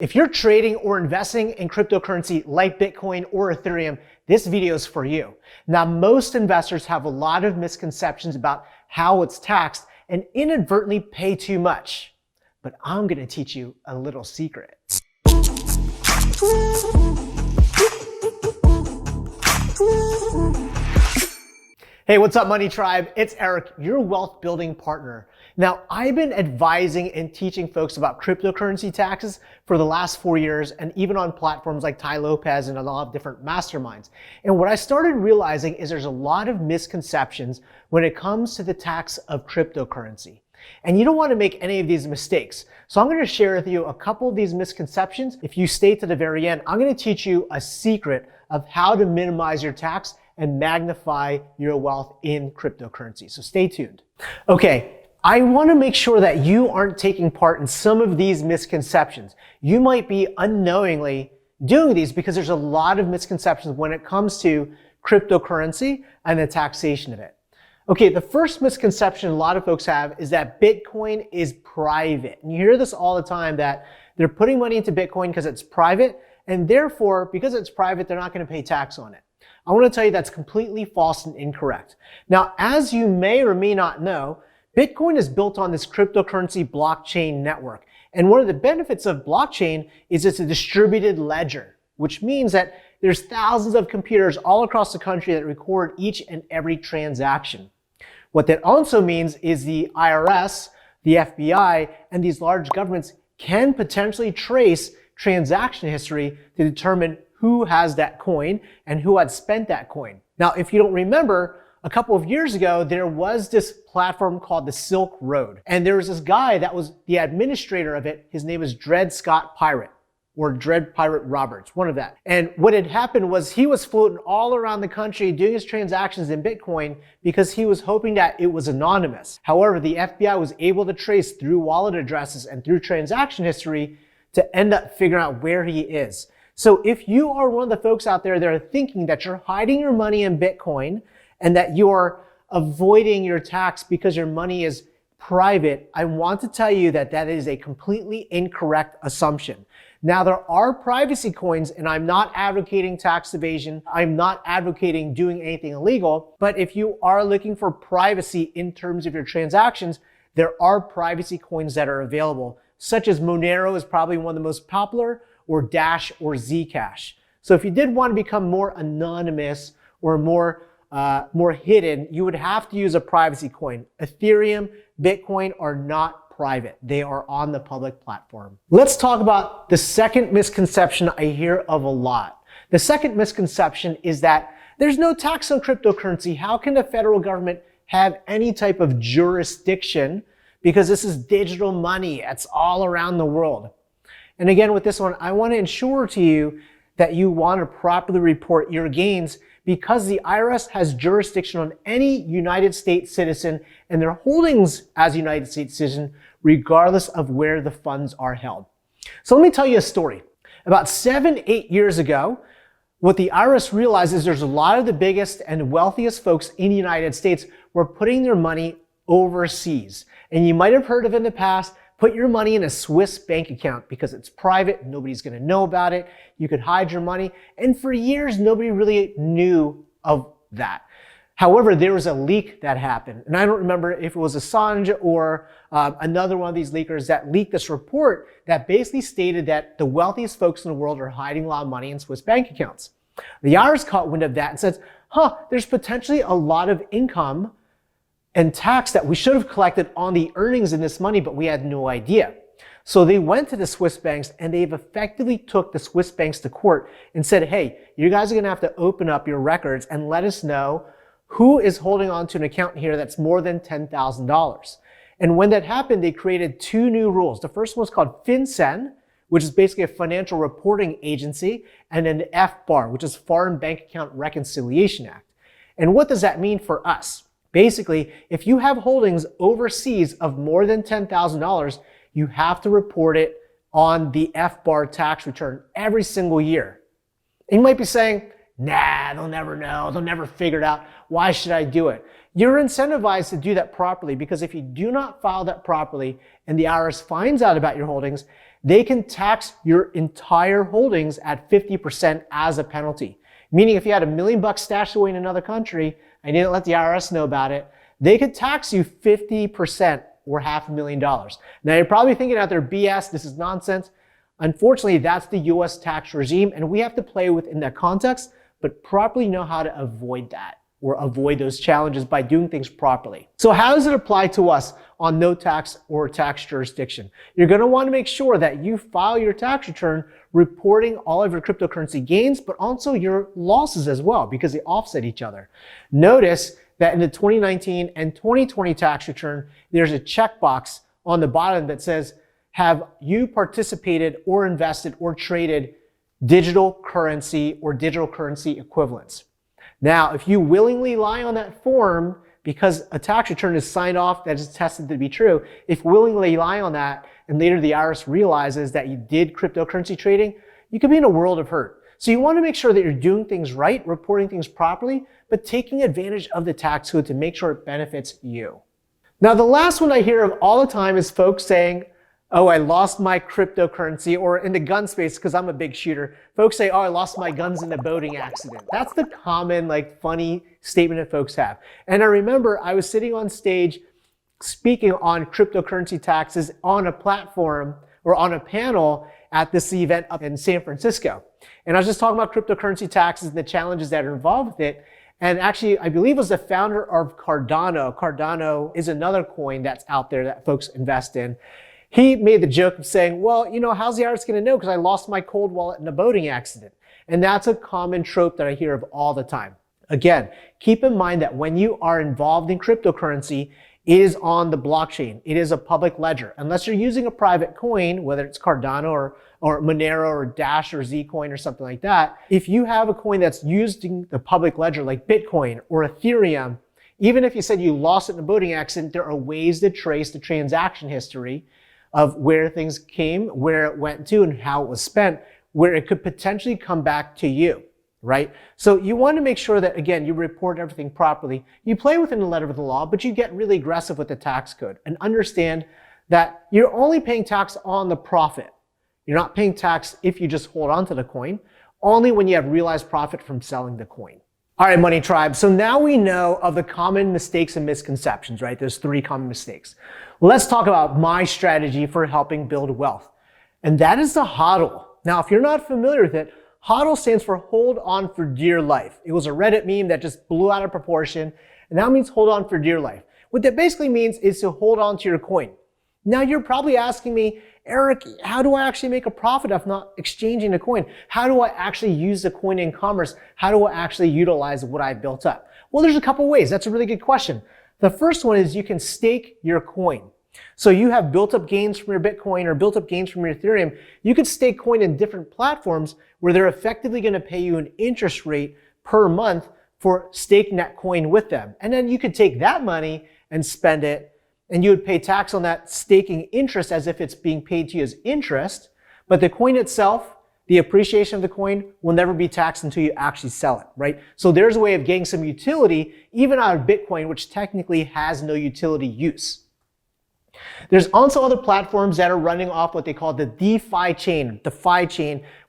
If you're trading or investing in cryptocurrency like Bitcoin or Ethereum, this video is for you. Now, most investors have a lot of misconceptions about how it's taxed and inadvertently pay too much. But I'm going to teach you a little secret. Hey, what's up, Money Tribe? It's Eric, your wealth building partner. Now, I've been advising and teaching folks about cryptocurrency taxes for the last 4 years, and even on platforms like Tai Lopez and a lot of different masterminds. And what I started realizing is there's a lot of misconceptions when it comes to the tax of cryptocurrency. And you don't want to make any of these mistakes. So I'm going to share with you a couple of these misconceptions. If you stay to the very end, I'm going to teach you a secret of how to minimize your tax and magnify your wealth in cryptocurrency. So stay tuned. Okay, I want to make sure that you aren't taking part in some of these misconceptions. You might be unknowingly doing these because there's a lot of misconceptions when it comes to cryptocurrency and the taxation of it. Okay, the first misconception a lot of folks have is that Bitcoin is private. And you hear this all the time, that they're putting money into Bitcoin because it's private, and therefore, because it's private, they're not going to pay tax on it. I want to tell you that's completely false and incorrect. Now, as you may or may not know, Bitcoin is built on this cryptocurrency blockchain network. And one of the benefits of blockchain is it's a distributed ledger, which means that there's thousands of computers all across the country that record each and every transaction. What that also means is the IRS, the FBI, and these large governments can potentially trace transaction history to determine who has that coin and who had spent that coin. Now, if you don't remember, a couple of years ago, there was this platform called the Silk Road. And there was this guy that was the administrator of it. His name is Dred Scott Pirate, or Dred Pirate Roberts, one of that. And what had happened was he was floating all around the country doing his transactions in Bitcoin because he was hoping that it was anonymous. However, the FBI was able to trace through wallet addresses and through transaction history to end up figuring out where he is. So if you are one of the folks out there that are thinking that you're hiding your money in Bitcoin and that you are avoiding your tax because your money is private, I want to tell you that that is a completely incorrect assumption. Now, there are privacy coins, and I'm not advocating tax evasion. I'm not advocating doing anything illegal. But if you are looking for privacy in terms of your transactions, there are privacy coins that are available, such as Monero is probably one of the most popular, or Dash or Zcash. So if you did want to become more anonymous or more hidden, you would have to use a privacy coin. Ethereum, Bitcoin are not private. They are on the public platform. Let's talk about the second misconception I hear of a lot. The second misconception is that there's no tax on cryptocurrency. How can the federal government have any type of jurisdiction? Because this is digital money. It's all around the world. And again, with this one, I want to ensure to you that you want to properly report your gains, because the IRS has jurisdiction on any United States citizen and their holdings as a United States citizen, regardless of where the funds are held. So let me tell you a story. About 7-8 years ago, what the IRS realized is there's a lot of the biggest and wealthiest folks in the United States were putting their money overseas. And you might have heard of in the past, put your money in a Swiss bank account because it's private. Nobody's going to know about it. You could hide your money. And for years, nobody really knew of that. However, there was a leak that happened. And I don't remember if it was Assange or another one of these leakers that leaked this report that basically stated that the wealthiest folks in the world are hiding a lot of money in Swiss bank accounts. The IRS caught wind of that and says, there's potentially a lot of income and tax that we should have collected on the earnings in this money, but we had no idea. So they went to the Swiss banks, and they've effectively took the Swiss banks to court and said, hey, you guys are going to have to open up your records and let us know who is holding on to an account here that's more than $10,000. And when that happened, they created 2 new rules. The first one was called FinCEN, which is basically a financial reporting agency, and an FBAR, which is Foreign Bank Account Reconciliation Act. And what does that mean for us? Basically, if you have holdings overseas of more than $10,000, you have to report it on the FBAR tax return every single year. And you might be saying, nah, they'll never know. They'll never figure it out. Why should I do it? You're incentivized to do that properly, because if you do not file that properly and the IRS finds out about your holdings, they can tax your entire holdings at 50% as a penalty. Meaning if you had $1 million stashed away in another country and you didn't let the IRS know about it, they could tax you 50% or $500,000. Now you're probably thinking out there, BS, this is nonsense. Unfortunately, that's the US tax regime, and we have to play within that context, but properly know how to avoid that or avoid those challenges by doing things properly. So how does it apply to us on no tax or tax jurisdiction? You're going to want to make sure that you file your tax return reporting all of your cryptocurrency gains, but also your losses as well, because they offset each other. Notice that in the 2019 and 2020 tax return, there's a checkbox on the bottom that says, have you participated or invested or traded digital currency or digital currency equivalents? Now, if you willingly lie on that form because a tax return is signed off that is tested to be true, if willingly lie on that and later the IRS realizes that you did cryptocurrency trading, you could be in a world of hurt. So you want to make sure that you're doing things right, reporting things properly, but taking advantage of the tax code to make sure it benefits you. Now, the last one I hear of all the time is folks saying, oh, I lost my cryptocurrency, or in the gun space, because I'm a big shooter, folks say, oh, I lost my guns in a boating accident. That's the common, funny statement that folks have. And I remember I was sitting on stage speaking on cryptocurrency taxes on a platform or on a panel at this event up in San Francisco. And I was just talking about cryptocurrency taxes and the challenges that are involved with it. And actually, I believe it was the founder of Cardano. Cardano is another coin that's out there that folks invest in. He made the joke of saying, well, how's the IRS going to know because I lost my cold wallet in a boating accident? And that's a common trope that I hear of all the time. Again, keep in mind that when you are involved in cryptocurrency, it is on the blockchain. It is a public ledger. Unless you're using a private coin, whether it's Cardano or Monero or Dash or Zcoin or something like that, if you have a coin that's used in the public ledger like Bitcoin or Ethereum, even if you said you lost it in a boating accident, there are ways to trace the transaction history of where things came, where it went to, and how it was spent, where it could potentially come back to you, right? So you want to make sure that, again, you report everything properly. You play within the letter of the law, but you get really aggressive with the tax code and understand that you're only paying tax on the profit. You're not paying tax if you just hold on to the coin, only when you have realized profit from selling the coin. All right, Money Tribe. So now we know of the common mistakes and misconceptions, right? There's 3 common mistakes. Let's talk about my strategy for helping build wealth. And that is the HODL. Now, if you're not familiar with it, HODL stands for hold on for dear life. It was a Reddit meme that just blew out of proportion. And that means hold on for dear life. What that basically means is to hold on to your coin. Now, you're probably asking me, Eric, how do I actually make a profit if not exchanging the coin? How do I actually use the coin in commerce? How do I actually utilize what I built up? Well, there's a couple ways. That's a really good question. The first one is you can stake your coin. So you have built up gains from your Bitcoin or built up gains from your Ethereum. You could stake coin in different platforms where they're effectively going to pay you an interest rate per month for staking that coin with them. And then you could take that money and spend it, and you would pay tax on that staking interest as if it's being paid to you as interest. But the coin itself, the appreciation of the coin, will never be taxed until you actually sell it, right? So there's a way of getting some utility even out of Bitcoin, which technically has no utility use. There's also other platforms that are running off what they call the DeFi chain,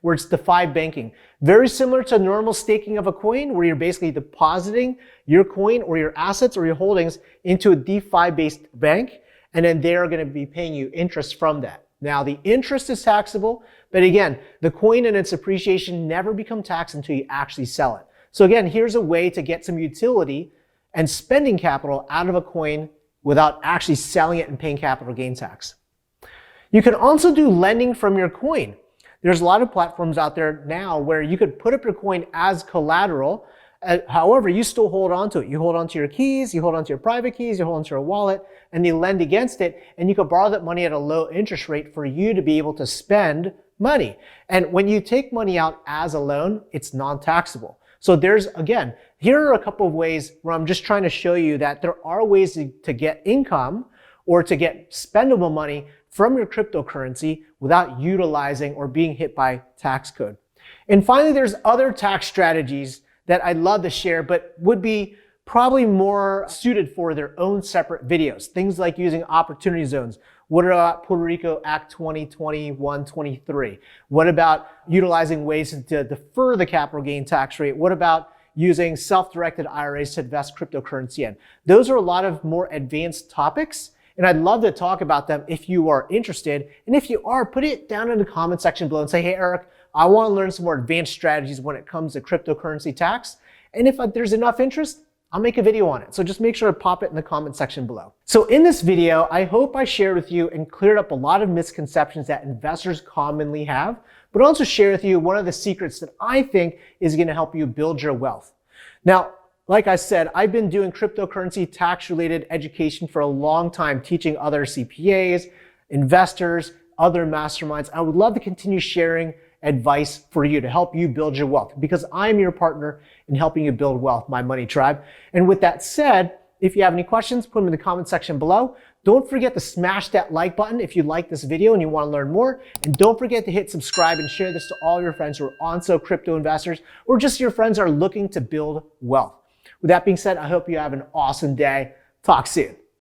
where it's DeFi banking. Very similar to normal staking of a coin, where you're basically depositing your coin or your assets or your holdings into a DeFi-based bank, and then they're going to be paying you interest from that. Now, the interest is taxable, but again, the coin and its appreciation never become taxed until you actually sell it. So again, here's a way to get some utility and spending capital out of a coin without actually selling it and paying capital gain tax. You can also do lending from your coin. There's a lot of platforms out there now where you could put up your coin as collateral. However, you still hold on to it. You hold on to your keys, you hold on to your private keys, you hold on to your wallet, and they lend against it. And you could borrow that money at a low interest rate for you to be able to spend money. And when you take money out as a loan, it's non-taxable. So there's, again, here are a couple of ways where I'm just trying to show you that there are ways to get income or to get spendable money from your cryptocurrency without utilizing or being hit by tax code. And finally, there's other tax strategies that I'd love to share, but would be probably more suited for their own separate videos. Things like using opportunity zones, What about Puerto Rico Act 2021-23? What about utilizing ways to defer the capital gain tax rate? What about using self-directed IRAs to invest cryptocurrency in? Those are a lot of more advanced topics, and I'd love to talk about them if you are interested. And if you are, put it down in the comment section below and say, hey, Eric, I want to learn some more advanced strategies when it comes to cryptocurrency tax. And if there's enough interest, I'll make a video on it. So just make sure to pop it in the comment section below. So in this video, I hope I shared with you and cleared up a lot of misconceptions that investors commonly have, but also share with you one of the secrets that I think is going to help you build your wealth. Now, like I said, I've been doing cryptocurrency tax-related education for a long time, teaching other CPAs, investors, other masterminds. I would love to continue sharing advice for you to help you build your wealth, because I'm your partner in helping you build wealth, my money tribe. And with that said, if you have any questions, put them in the comment section below. Don't forget to smash that like button if you like this video and you want to learn more. And don't forget to hit subscribe and share this to all your friends who are also crypto investors, or just your friends who are looking to build wealth. With that being said, I hope you have an awesome day. Talk soon.